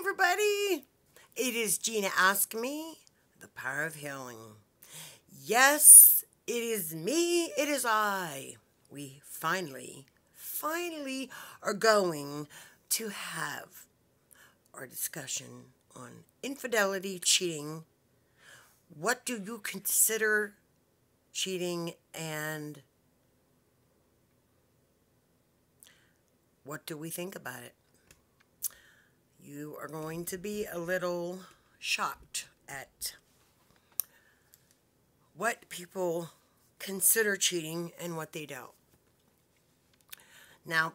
everybody. It is Gina Ask Me, the power of healing. Yes, it is me. It is I. We finally are going to have our discussion on infidelity, cheating. What do you consider cheating, and what do we think about it? You are going to be a little shocked at what people consider cheating and what they don't. Now,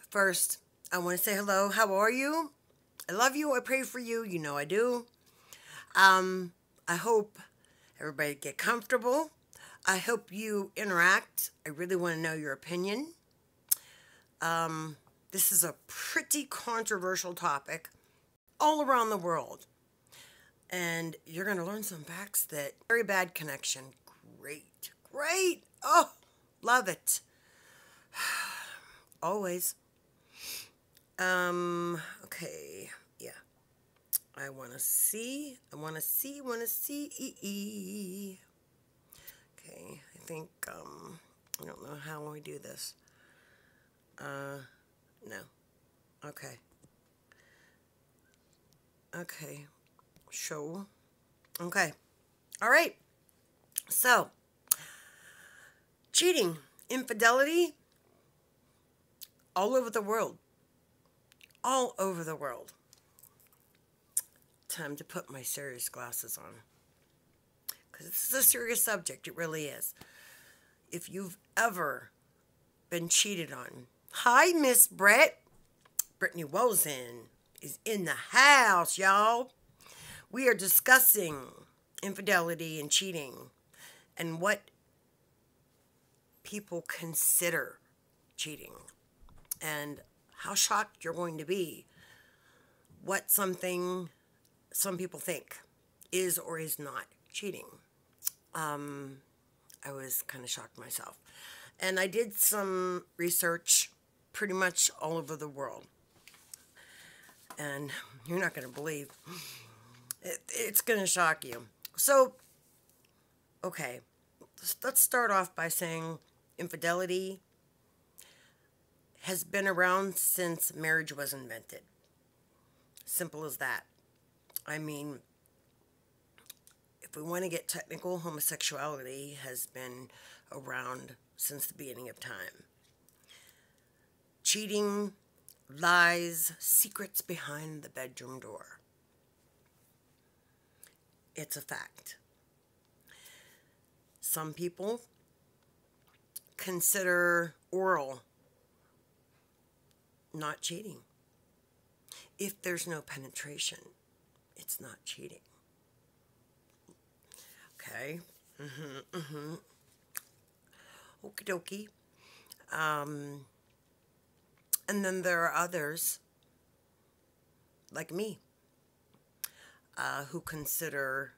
first, I want to say hello. How are you? I love you. I pray for you. You know I do. I hope everybody get comfortable. I hope you interact. I really want to know your opinion. This is a pretty controversial topic all around the world. And you're going to learn some facts that very bad connection. Great. Oh, love it. Always. Okay. Yeah. I want to see. Okay. I think, I don't know how we do this. No. Okay. Show. Okay. All right. So, cheating, infidelity, all over the world. All over the world. Time to put my serious glasses on. Because this is a serious subject. It really is. If you've ever been cheated on. Hi, Miss Brett. Brittany Wozen is in the house, y'all. We are discussing infidelity and cheating and what people consider cheating and how shocked you're going to be what some people think is or is not cheating. I was kind of shocked myself. And I did some research pretty much all over the world. And you're not going to believe. It's going to shock you. So, okay. Let's start off by saying infidelity has been around since marriage was invented. Simple as that. I mean, if we want to get technical, homosexuality has been around since the beginning of time. Cheating, lies, secrets behind the bedroom door. It's a fact. Some people consider oral not cheating. If there's no penetration, it's not cheating. Okay. Okie dokie. And then there are others, like me, who consider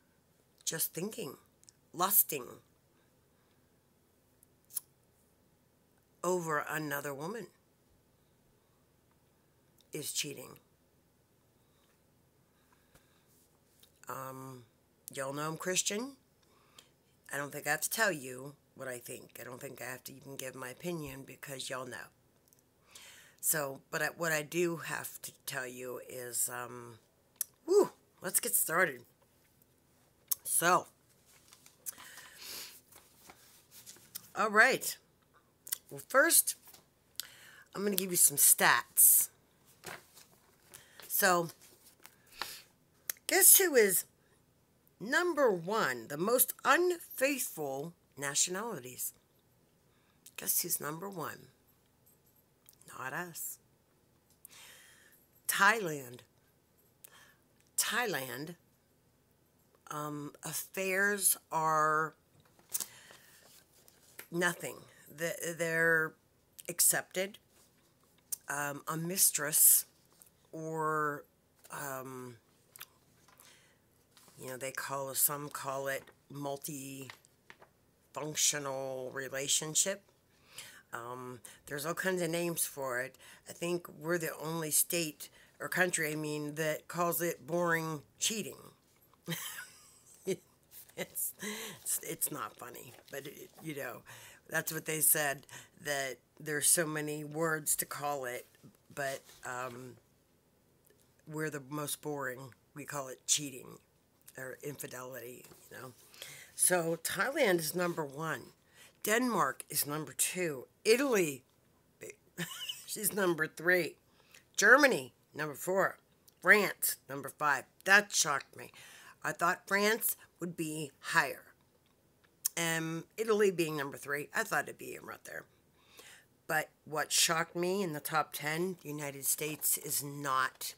just thinking, lusting over another woman is cheating. Y'all know I'm Christian. I don't think I have to tell you what I think. I don't think I have to even give my opinion because y'all know. So, but what I do have to tell you is, let's get started. So, all right. Well, first, I'm going to give you some stats. So, guess who is number one, the most unfaithful nationalities? Guess who's number one? Not us. Thailand. Affairs are nothing. They're accepted. A mistress or, some call it multi-functional relationship. There's all kinds of names for it. I think we're the only state or country, I mean, that calls it boring cheating. It's not funny, but that's what they said, that there's so many words to call it, but we're the most boring. We call it cheating or infidelity. So Thailand is number 1. Denmark is number 2. Italy, she's number 3. Germany, number 4. France, number 5. That shocked me. I thought France would be higher. Italy being number 3, I thought it'd be right there. But what shocked me in the top 10, the United States is not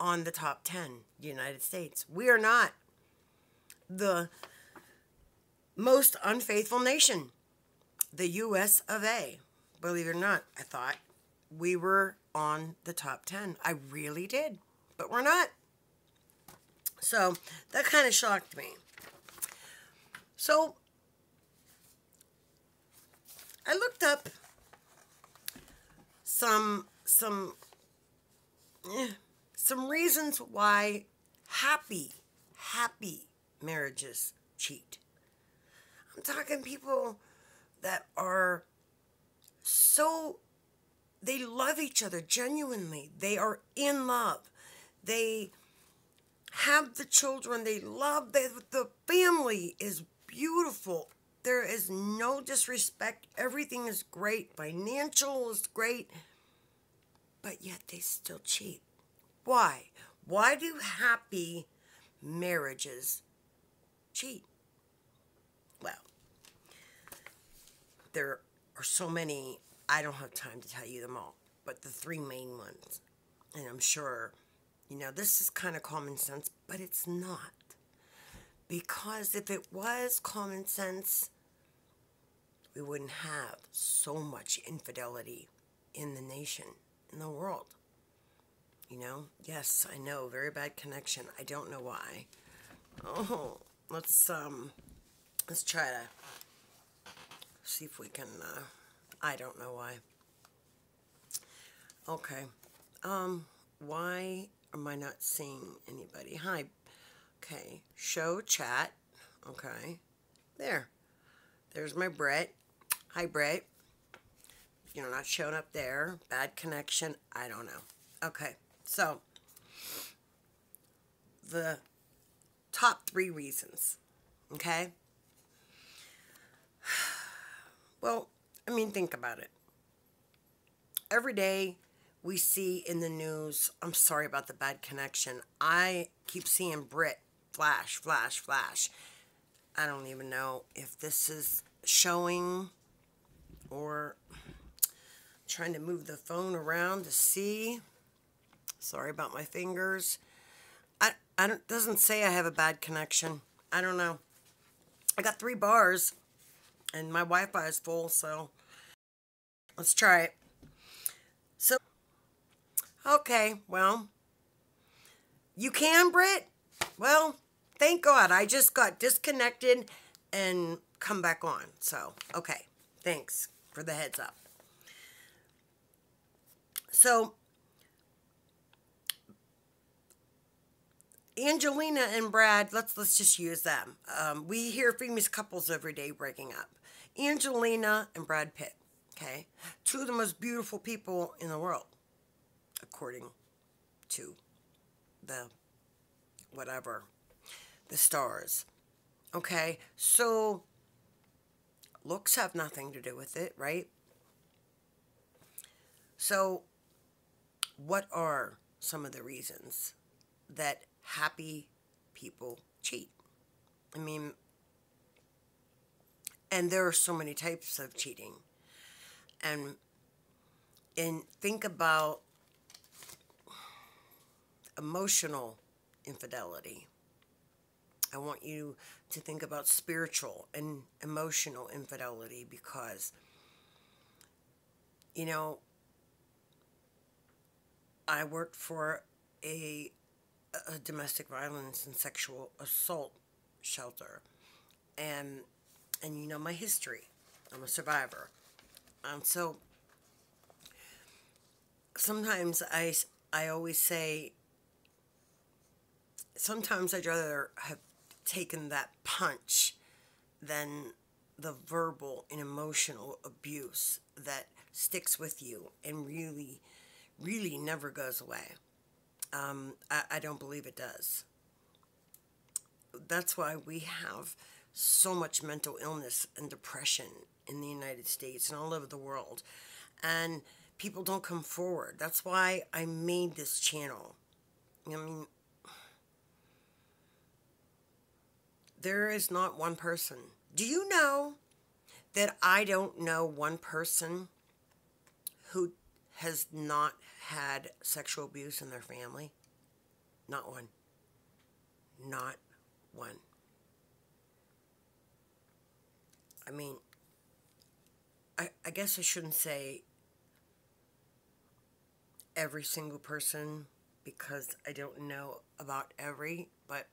on the top 10. The United States. We are not the most unfaithful nation. The US of A. Believe it or not, I thought we were on the top 10. I really did. But we're not. So that kind of shocked me. So I looked up some reasons why happy marriages cheat. I'm talking people that are they love each other genuinely. They are in love. They have the children. They love the family is beautiful. There is no disrespect. Everything is great. Financial is great. But yet they still cheat. Why? Why do happy marriages cheat? Well, there are so many, I don't have time to tell you them all, but the 3 main ones, and I'm sure, this is kind of common sense, but it's not. Because if it was common sense, we wouldn't have so much infidelity in the nation, in the world. Yes, I know, very bad connection. I don't know why. Oh, let's try to see if we can, I don't know why. Okay. Why am I not seeing anybody? Hi. Okay. Show chat. Okay. There's my Brett. Hi, Brett. Not showing up there. Bad connection. I don't know. Okay. So, the top 3 reasons. Okay? Well, think about it. Every day we see in the news, I'm sorry about the bad connection. I keep seeing Brit flash, flash, flash. I don't even know if this is showing or trying to move the phone around to see. Sorry about my fingers. Doesn't say I have a bad connection. I don't know. I got 3 bars and my Wi-Fi is full, so let's try it. So, okay, well, you can, Britt? Well, thank God. I just got disconnected and come back on. So, okay, thanks for the heads up. So, Angelina and Brad, let's just use them. We hear famous couples every day breaking up. Angelina and Brad Pitt, okay? 2 of the most beautiful people in the world, according to the stars. Okay, so looks have nothing to do with it, right? So what are some of the reasons that happy people cheat? And there are so many types of cheating. And think about emotional infidelity. I want you to think about spiritual and emotional infidelity because, I worked for a domestic violence and sexual assault shelter. And you know my history. I'm a survivor. So sometimes I always say, sometimes I'd rather have taken that punch than the verbal and emotional abuse that sticks with you and really, really never goes away. I don't believe it does. That's why we have so much mental illness and depression in the United States and all over the world. And people don't come forward. That's why I made this channel. I mean, there is not one person. Do you know that I don't know one person who has not had sexual abuse in their family? Not one. Not one. I mean, I guess I shouldn't say every single person because I don't know about every, but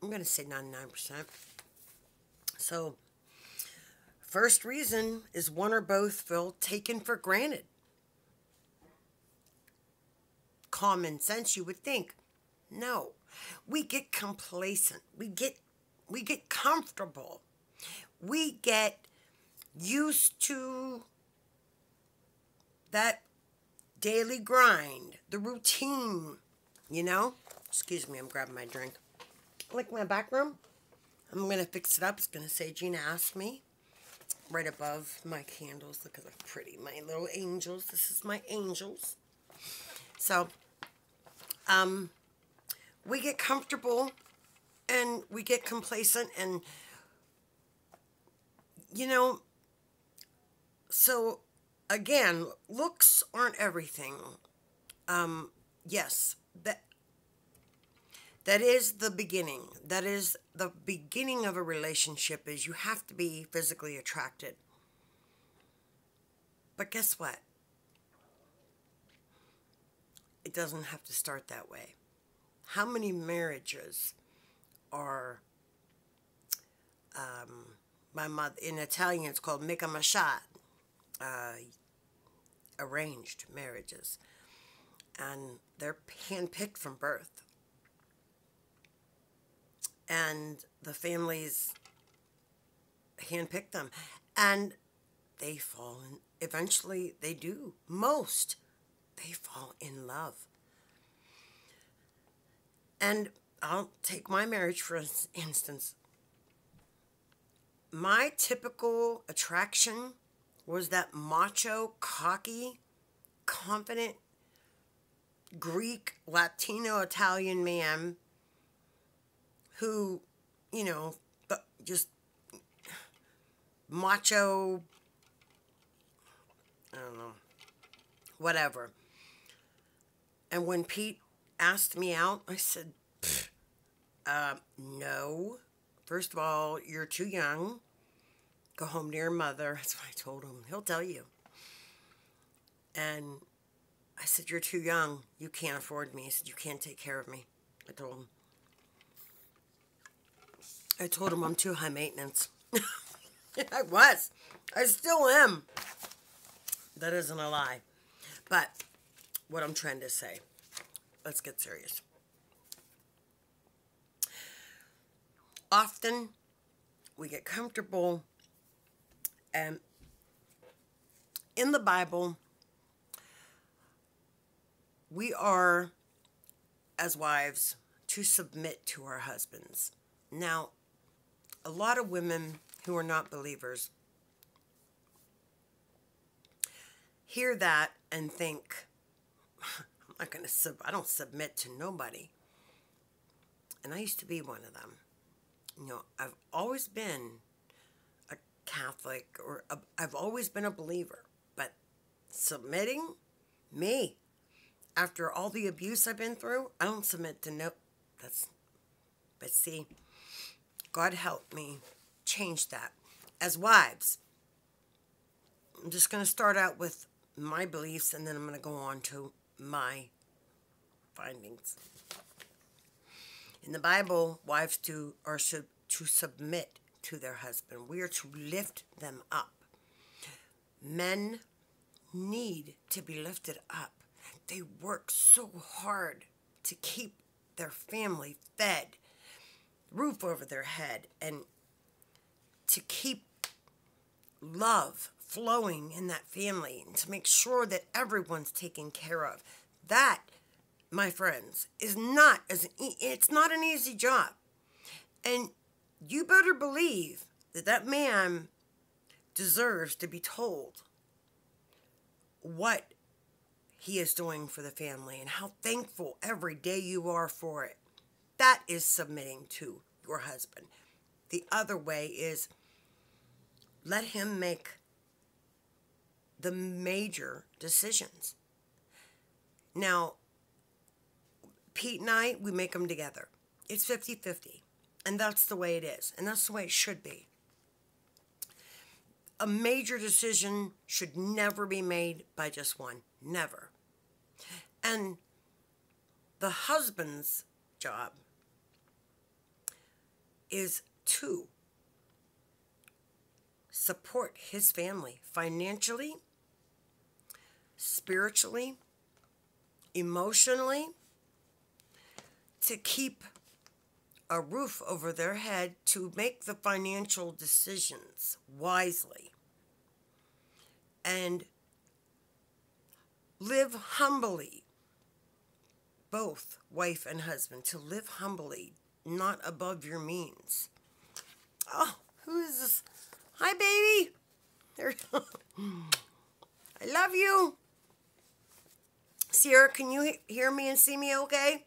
I'm going to say 99%. So, first reason is one or both feel taken for granted. Common sense, you would think. No. We get complacent. We get comfortable. We get used to that daily grind, the routine, you know? Excuse me, I'm grabbing my drink. Like my back room, I'm going to fix it up. It's going to say Gina asked me. Right above my candles. Look at how pretty. My little angels. This is my angels. So, we get comfortable and we get complacent and, you know, so again, looks aren't everything. Yes, that is the beginning. That is the beginning of a relationship, is you have to be physically attracted. But guess what? It doesn't have to start that way. How many marriages are, my mother, in Italian it's called mica machad, arranged marriages. And they're handpicked from birth. And the families handpick them. And they fall in, eventually they do. Most, they fall in love. And I'll take my marriage for instance. My typical attraction was that macho, cocky, confident, Greek, Latino, Italian man who, you know, just macho, I don't know, whatever. And when Pete asked me out, I said, no. First of all, you're too young. Go home to your mother. That's what I told him. He'll tell you. And I said, you're too young. You can't afford me. He said, you can't take care of me. I told him. I told him I'm too high maintenance. I was. I still am. That isn't a lie. But what I'm trying to say, let's get serious. Often we get comfortable, and in the Bible, we are, as wives, to submit to our husbands. Now, a lot of women who are not believers hear that and think, I'm not going to I don't submit to nobody. And I used to be one of them. You know, I've always been a Catholic, or I've always been a believer. But submitting, me, after all the abuse I've been through, I don't submit to but see, God help me change that. As wives, I'm just going to start out with my beliefs, and then I'm going to go on to my findings. In the Bible, wives are to submit to their husband. We are to lift them up. Men, need to be lifted up. They work so hard to keep their family fed, roof over their head, and to keep love flowing in that family and to make sure that everyone's taken care of. That, my friends, is not it's not an easy job. And you better believe that that man deserves to be told what he is doing for the family and how thankful every day you are for it. That is submitting to your husband. The other way is let him make the major decisions. Now, Pete and I, we make them together. It's 50-50. And that's the way it is. And that's the way it should be. A major decision should never be made by just one. Never. And the husband's job is to support his family financially, spiritually, emotionally, to keep a roof over their head, to make the financial decisions wisely, and live humbly. Both wife and husband, to live humbly, not above your means. Oh, who is this? Hi, baby. There. I love you. Sierra, can you hear me and see me okay?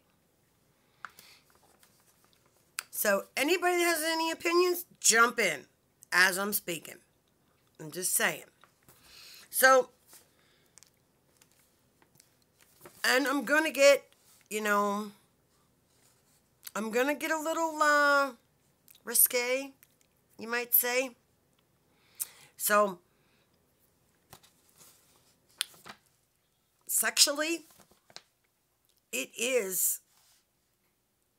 So, anybody that has any opinions, jump in as I'm speaking. I'm just saying. So, and I'm going to get, I'm going to get a little risque, you might say. So, sexually, it is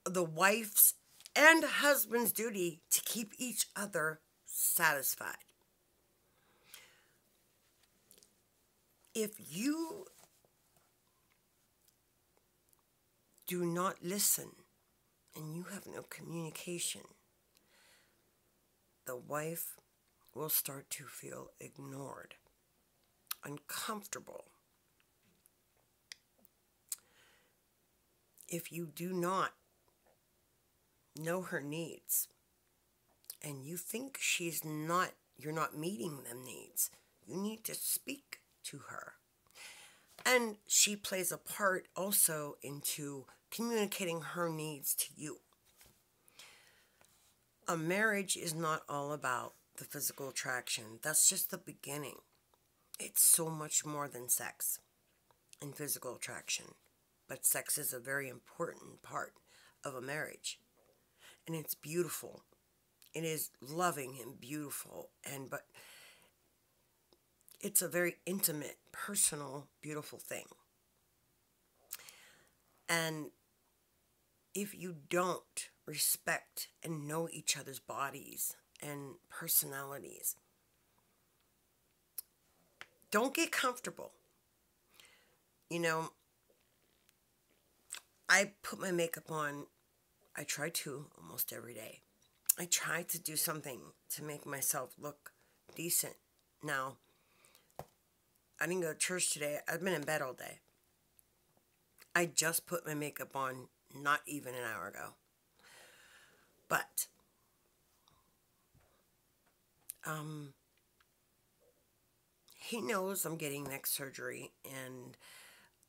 the wife's and husband's duty to keep each other satisfied. If you do not listen and you have no communication, the wife will start to feel ignored, uncomfortable. If you do not know her needs and you think you're not meeting them needs, you need to speak to her. And she plays a part also into communicating her needs to you. A marriage is not all about the physical attraction. That's just the beginning. It's so much more than sex and physical attraction. But sex is a very important part of a marriage. And it's beautiful. It is loving and beautiful. But it's a very intimate, personal, beautiful thing. And if you don't respect and know each other's bodies and personalities, don't get comfortable. I put my makeup on. I try to almost every day. I try to do something to make myself look decent. Now, I didn't go to church today. I've been in bed all day. I just put my makeup on not even an hour ago. But, he knows I'm getting neck surgery, and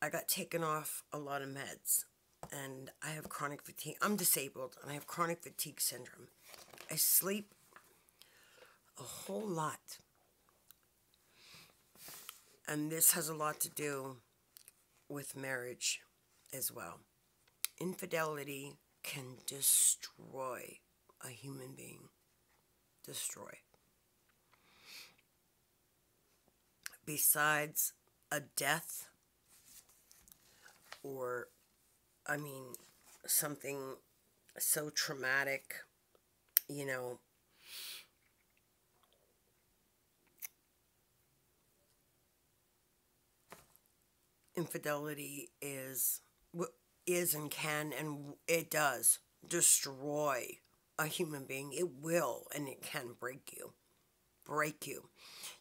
I got taken off a lot of meds. And I have chronic fatigue. I'm disabled, and I have chronic fatigue syndrome. I sleep a whole lot. And this has a lot to do with marriage as well. Infidelity can destroy a human being. Destroy. Besides a death or something so traumatic, infidelity is and can, and it does destroy a human being. It will, and it can break you. Break you.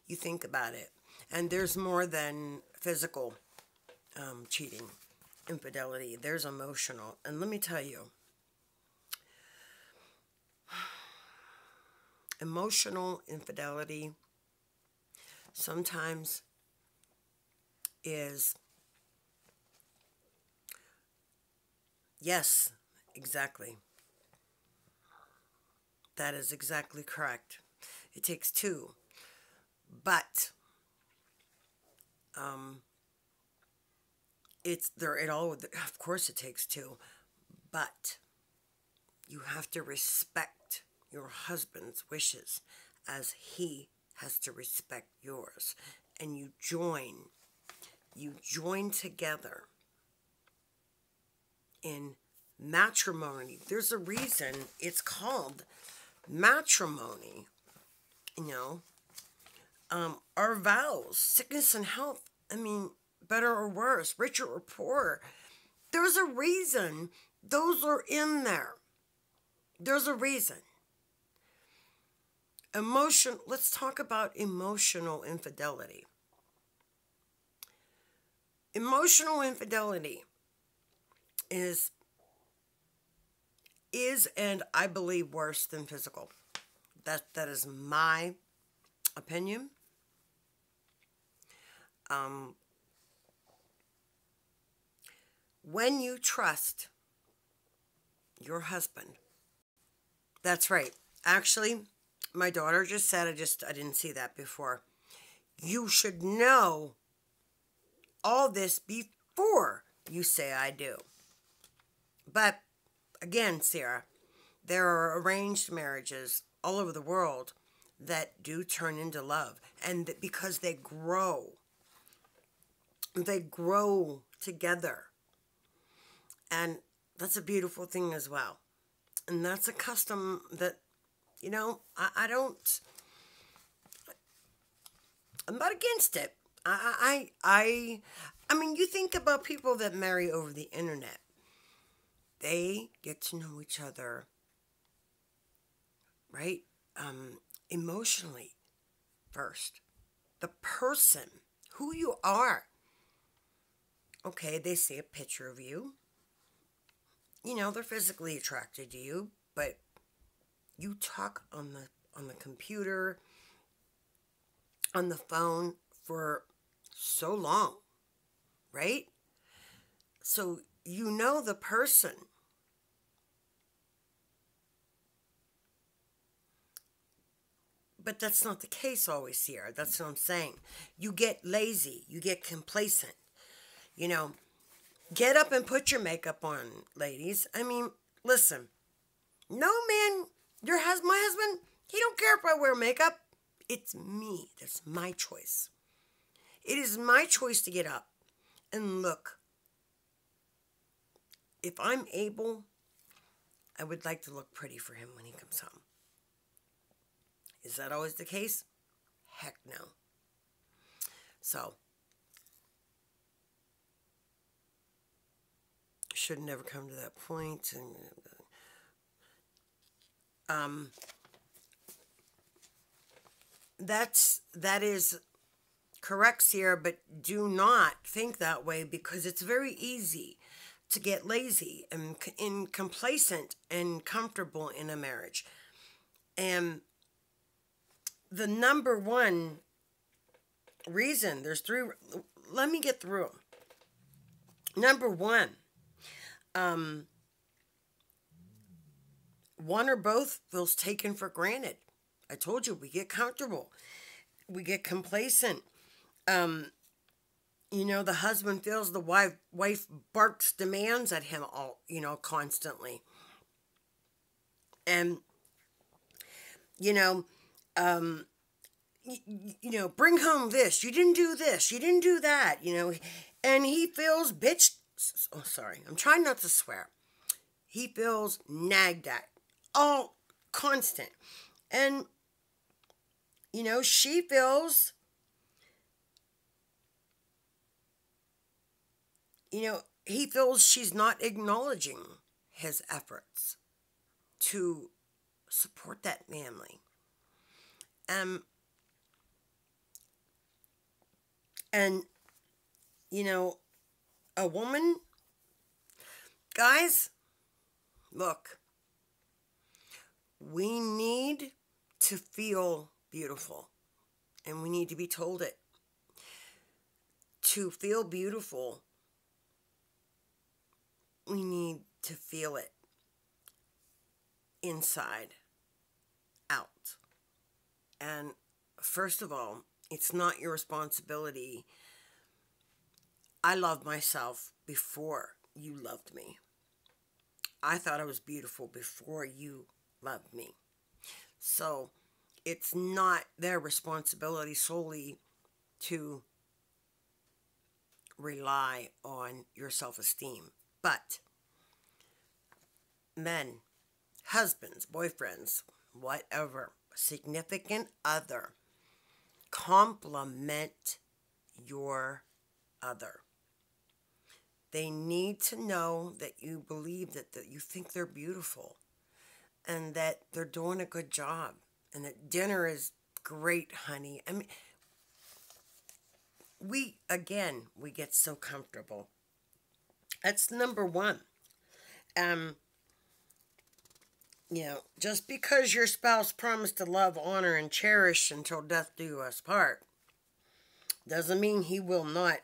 You think about it. And there's more than physical cheating, infidelity. There's emotional. And let me tell you, emotional infidelity sometimes is, yes, exactly. That is exactly correct. It takes two. But it's there. It all, of course, it takes two. But you have to respect your husband's wishes as he has to respect yours. And you join together in matrimony. There's a reason it's called matrimony. You know, our vows, sickness and health, I mean, better or worse, richer or poorer. There's a reason those are in there. There's a reason. Let's talk about emotional infidelity. Emotional infidelity is and I believe worse than physical. That is my opinion. When you trust your husband, that's right. Actually, my daughter just said, I didn't see that before. You should know all this before you say I do. But again, Sarah, there are arranged marriages all over the world that do turn into love, and because they grow together, and that's a beautiful thing as well. And that's a custom that, I'm not against it. I mean, you think about people that marry over the internet. They get to know each other, right? Emotionally first. The person, who you are. Okay, they see a picture of you. They're physically attracted to you, but you talk on the computer, on the phone for so long, right? So you know the person. But that's not the case always, Sierra. That's what I'm saying. You get lazy. You get complacent. Get up and put your makeup on, ladies. I mean, listen. No man, my husband, he don't care if I wear makeup. It's me. That's my choice. It is my choice to get up and look. If I'm able, I would like to look pretty for him when he comes home. Is that always the case? Heck no. So, should never come to that point. And that is correct, Sierra, but do not think that way, because it's very easy to get lazy and complacent and comfortable in a marriage. And the number one reason, there's three, let me get through them. Number one, one or both feels taken for granted. I told you, we get comfortable. We get complacent. The husband feels the wife barks demands at him all, constantly. And, bring home this. You didn't do this. You didn't do that, And he feels bitched. Oh, sorry. I'm trying not to swear. He feels nagged at. All constant. And, she feels he feels she's not acknowledging his efforts to support that family. And, a woman, guys, look, we need to feel beautiful, and we need to be told it. To feel beautiful, we need to feel it inside out. And first of all, it's not your responsibility. I loved myself before you loved me. I thought I was beautiful before you loved me. So it's not their responsibility solely to rely on your self-esteem. But men, husbands, boyfriends, whatever, significant other, compliment your other. They need to know that you believe that you think they're beautiful and that they're doing a good job and that dinner is great, honey. I mean, we get so comfortable. That's number one. Just because your spouse promised to love, honor, and cherish until death do us part doesn't mean he will not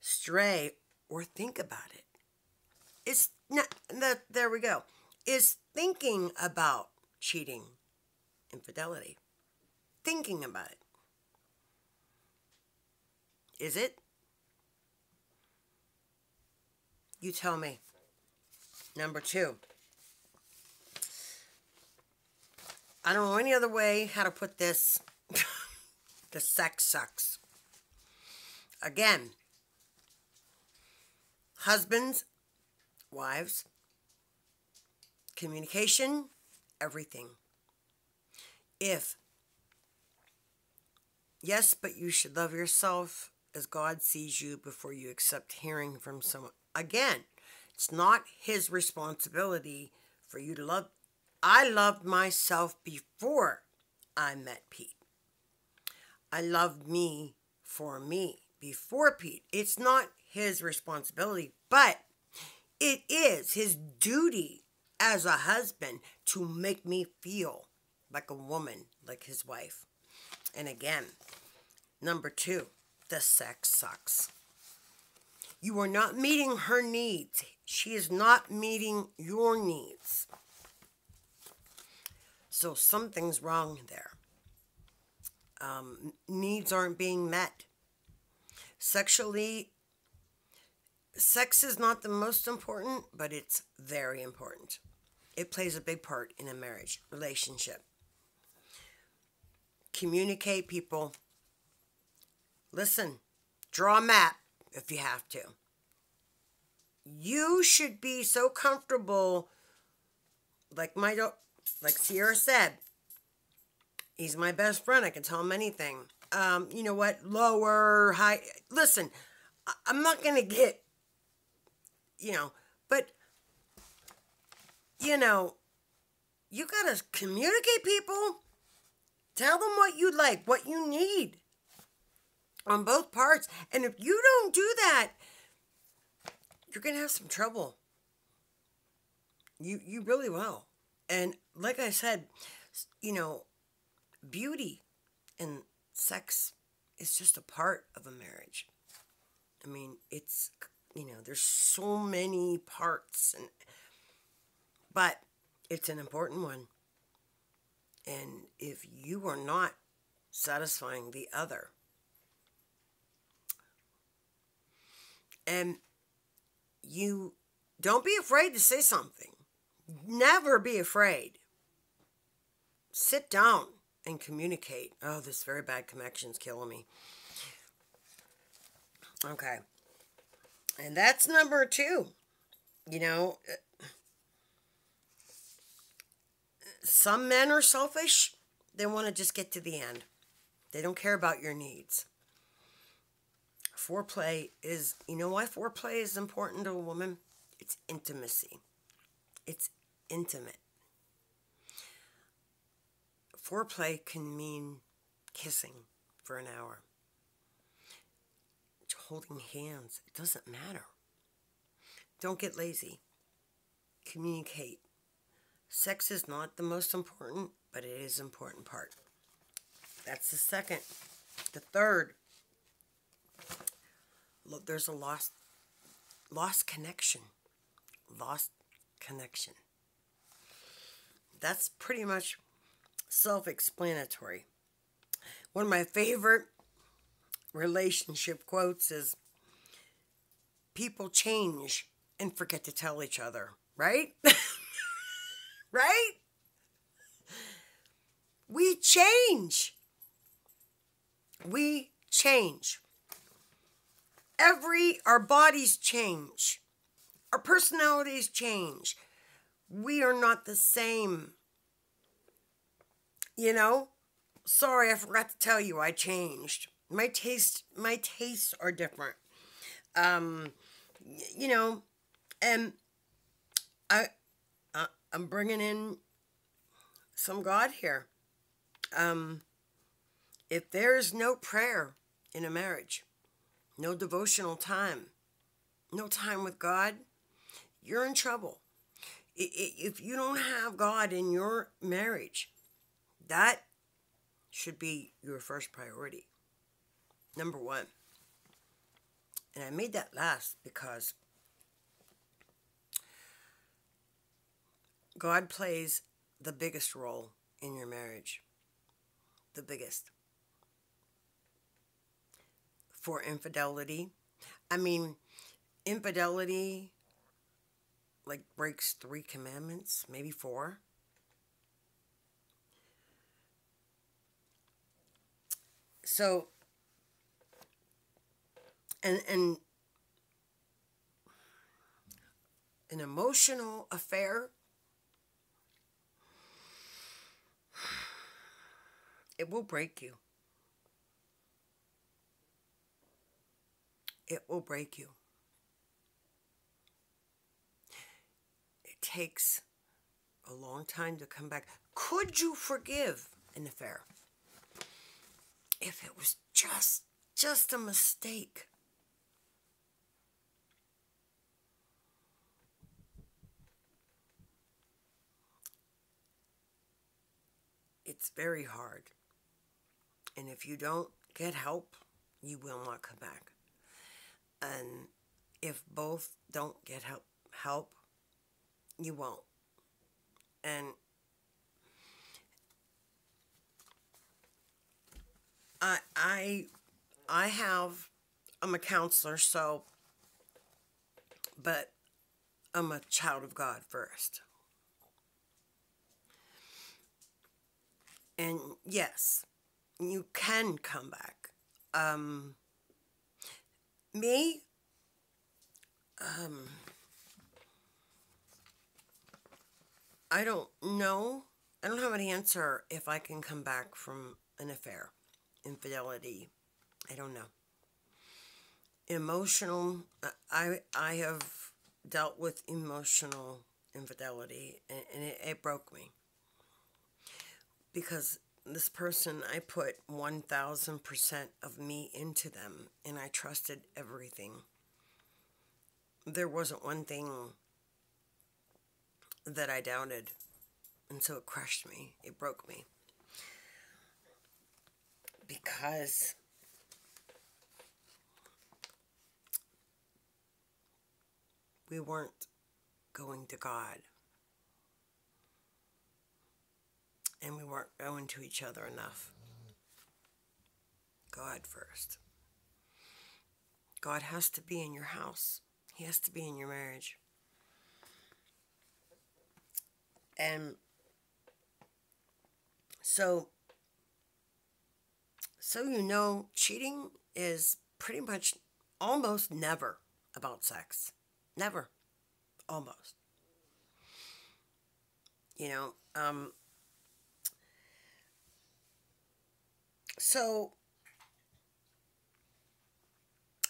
stray or think about it. It's not that. There we go. Is thinking about cheating, infidelity. Thinking about it. Is it? You tell me. Number two. I don't know any other way how to put this. The sex sucks. Again, husbands, wives, communication, everything. Yes, but you should love yourself as God sees you before you accept hearing from someone. Again, it's not his responsibility for you to love. I loved myself before I met Pete. I loved me for me before Pete. It's not his responsibility, but it is his duty as a husband to make me feel like a woman, like his wife. And again, number two, the sex sucks. You are not meeting her needs. She is not meeting your needs. So something's wrong there. Needs aren't being met. Sexually, sex is not the most important, but it's very important. It plays a big part in a marriage relationship. Communicate, people. Listen, draw a map if you have to. You should be so comfortable, like Sierra said, he's my best friend. I can tell him anything. You know what? Lower, high. Listen, I'm not going to get, but, you got to communicate, people. Tell them what you like, what you need on both parts. And if you don't do that, you're going to have some trouble. You really will. And like I said, beauty and sex is just a part of a marriage. I mean, it's, there's so many parts, but it's an important one. And if you are not satisfying the other, and you don't be afraid to say something. Never be afraid. Sit down and communicate. Oh, this very bad connection's killing me. Okay. And that's number two. Some men are selfish. They want to just get to the end. They don't care about your needs. Foreplay is, you know why foreplay is important to a woman? It's intimacy. It's intimate. Foreplay can mean kissing for an hour, holding hands. It doesn't matter. Don't get lazy. Communicate. Sex is not the most important, but it is an important part. That's the second. The third, look, there's a lost connection. Lost connection. That's pretty much self-explanatory. One of my favorite relationship quotes is, people change and forget to tell each other, right? Right? We change. We change. Our bodies change. Our personalities change. We are not the same. You know? Sorry, I forgot to tell you I changed. My tastes are different. You know, and I'm bringing in some God here. If there's no prayer in a marriage, no devotional time, no time with God, you're in trouble. If you don't have God in your marriage, that should be your first priority. Number one. And I made that last because God plays the biggest role in your marriage. The biggest. For infidelity. I mean, infidelity like breaks 3 commandments, maybe 4. So, and an emotional affair, it will break you. It will break you. It takes a long time to come back. Could you forgive an affair if it was just a mistake? It's very hard. And if you don't get help, you will not come back. And if both don't get help, you won't. And I'm a counselor, but I'm a child of God first. And yes, you can come back. Me, I don't know. I don't have an answer if I can come back from an affair. Infidelity, I don't know. Emotional, I have dealt with emotional infidelity, and it broke me. Because this person, I put 1,000% of me into them, and I trusted everything. There wasn't one thing that I doubted, and so it crushed me. It broke me. Because we weren't going to God. And we weren't going to each other enough. God first. God has to be in your house. He has to be in your marriage. And so you know, cheating is pretty much almost never about sex. Never. Almost. You know, so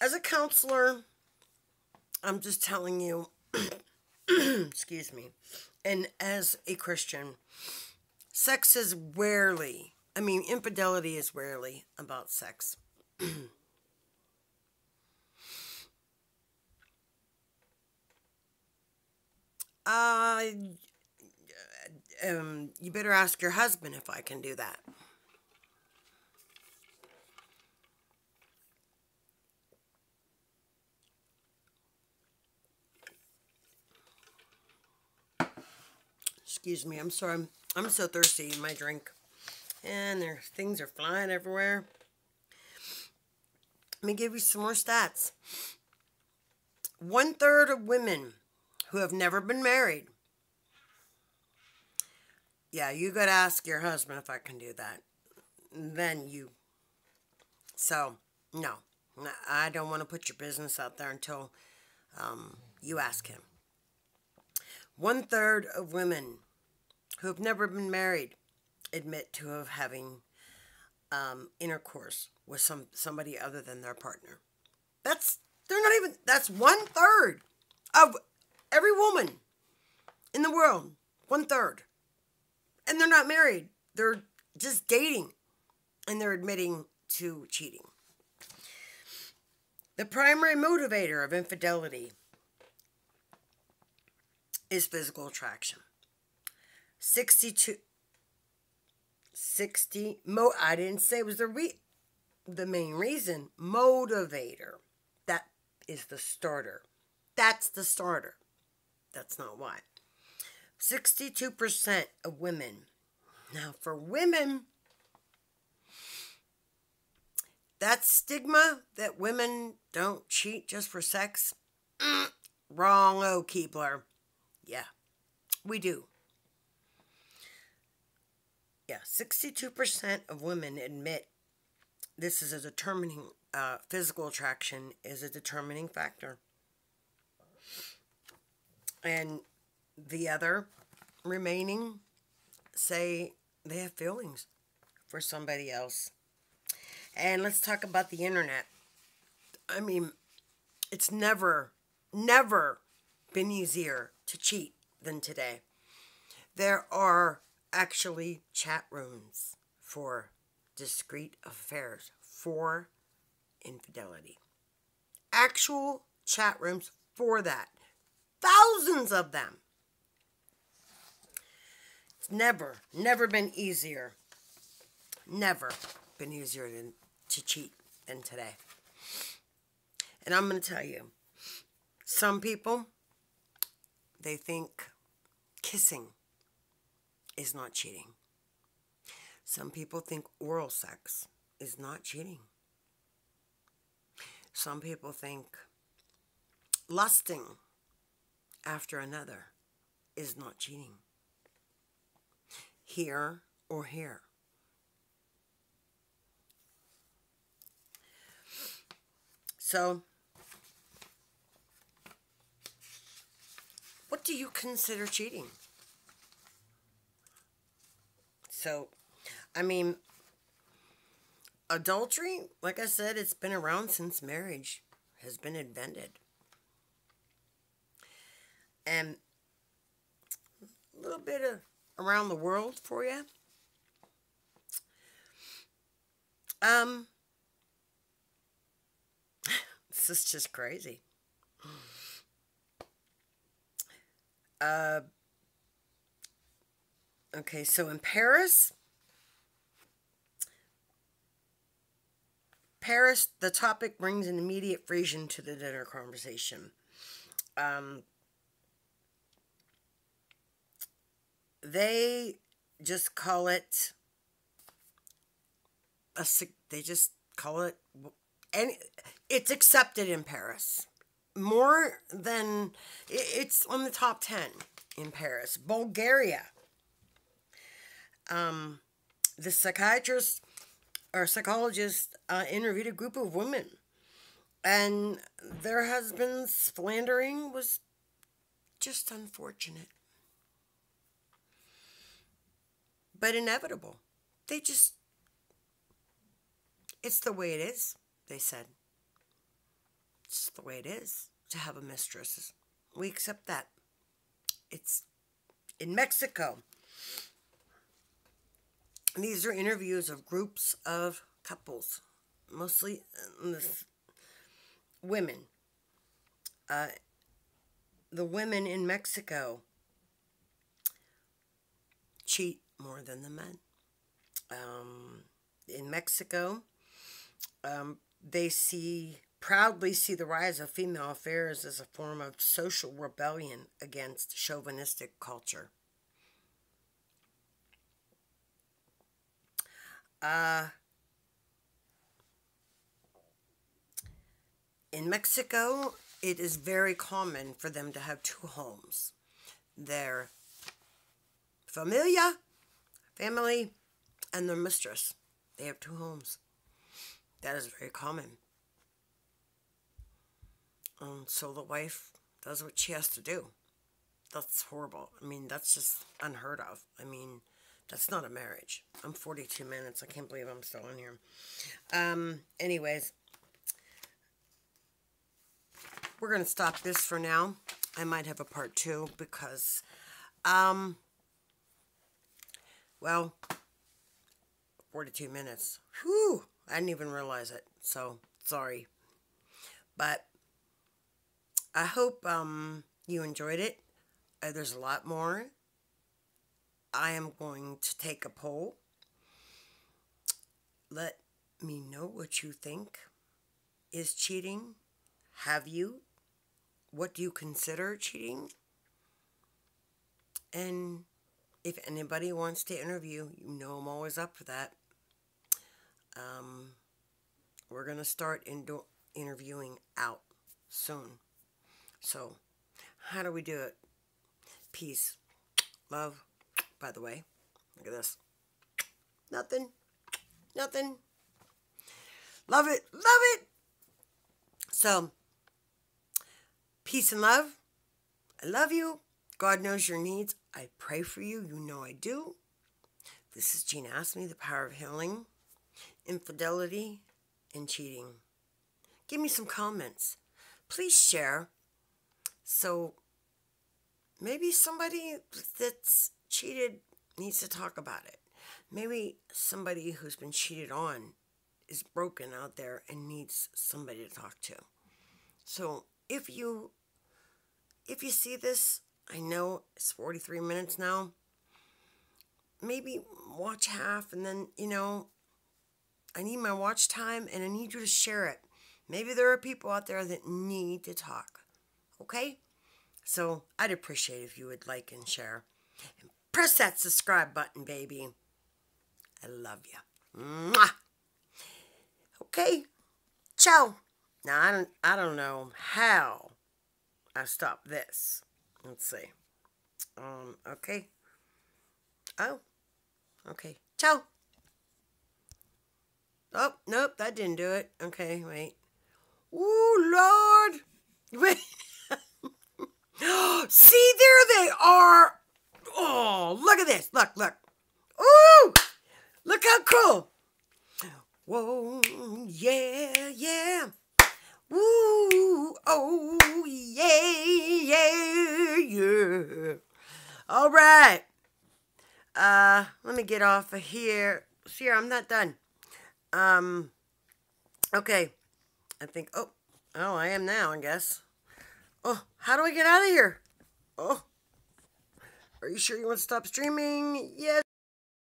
As a counselor, I'm just telling you, excuse me, and as a Christian, sex is rarely, infidelity is rarely about sex. uh, you better ask your husband if I can do that. Excuse me, I'm sorry. I'm so thirsty in my drink. And things are flying everywhere. Let me give you some more stats. 1/3 of women who have never been married. Yeah, you gotta ask your husband if I can do that. Then you. So, no. I don't want to put your business out there until you ask him. 1/3 of women who have never been married admit to having intercourse with somebody other than their partner. That's 1/3 of every woman in the world. 1/3. And they're not married. They're just dating. And they're admitting to cheating. The primary motivator of infidelity is physical attraction. I didn't say it was the main reason. Motivator. That is the starter. That's the starter. That's not why. 62% of women. Now, for women, that stigma that women don't cheat just for sex, wrong, Keebler. Yeah, we do. Yeah, 62% of women admit this is a determining, physical attraction is a determining factor. And the other remaining say they have feelings for somebody else. And let's talk about the internet. It's never been easier to cheat than today. There are actually chat rooms for discreet affairs, for infidelity. Actual chat rooms for that. Thousands of them. It's never been easier. Never been easier to cheat than today. And I'm going to tell you, some people, they think kissing is not cheating. Some people think oral sex is not cheating. Some people think lusting after another is not cheating. Here or here. So, what do you consider cheating? So, adultery, like I said, it's been around since marriage has been invented. And a little bit of around the world for you. This is just crazy. Okay, so in Paris, the topic brings an immediate Frisian to the dinner conversation. They just call it and it's accepted in Paris. More than, it's on the top 10 in Paris. Bulgaria. The psychiatrist or psychologist interviewed a group of women, and their husbands' slandering was just unfortunate, but inevitable. It's the way it is, they said. It's the way it is to have a mistress. We accept that. It's in Mexico. These are interviews of groups of couples, mostly women. The women in Mexico cheat more than the men. In Mexico, they proudly see the rise of female affairs as a form of social rebellion against chauvinistic culture. In Mexico, it is very common for them to have two homes. Their family, and their mistress. They have two homes. That is very common. So the wife does what she has to do. That's horrible. I mean, that's just unheard of. I mean, that's not a marriage. I'm 42 minutes. I can't believe I'm still on here. Anyways, we're going to stop this for now. I might have a part 2 because, well, 42 minutes. Whew, I didn't even realize it. So, sorry. But I hope you enjoyed it. There's a lot more. I am going to take a poll. Let me know what you think is cheating. Have you? What do you consider cheating? And if anybody wants to interview, you know I'm always up for that. We're going to start interviewing out soon. So, how do we do it? Peace. Love. By the way, look at this. Nothing. Nothing. Love it. Love it. So, peace and love. I love you. God knows your needs. I pray for you. You know I do. This is Gina Asked Me, the power of healing, infidelity, and cheating. Give me some comments. Please share. So, maybe somebody that's cheated needs to talk about it. Maybe somebody who's been cheated on is broken out there and needs somebody to talk to. So, if you see this, I know it's 43 minutes now. Maybe watch half and then, I need my watch time and I need you to share it. Maybe there are people out there that need to talk. Okay? So, I'd appreciate if you would like and share. And press that subscribe button, baby. I love you. Mwah! Okay? Ciao. Now, I don't know how I stop this. Let's see. Okay. Oh. Okay. Ciao. Oh, nope, that didn't do it. Okay, wait. Ooh, Lord. Wait. See, there they are. Oh, look at this. Look. Ooh, look how cool. Whoa, yeah. Woo, oh, yeah. All right. Let me get off of here. See, I'm not done. Okay. I think, oh, I am now, I guess. Oh, how do I get out of here? Oh, are you sure you want to stop streaming? Yes.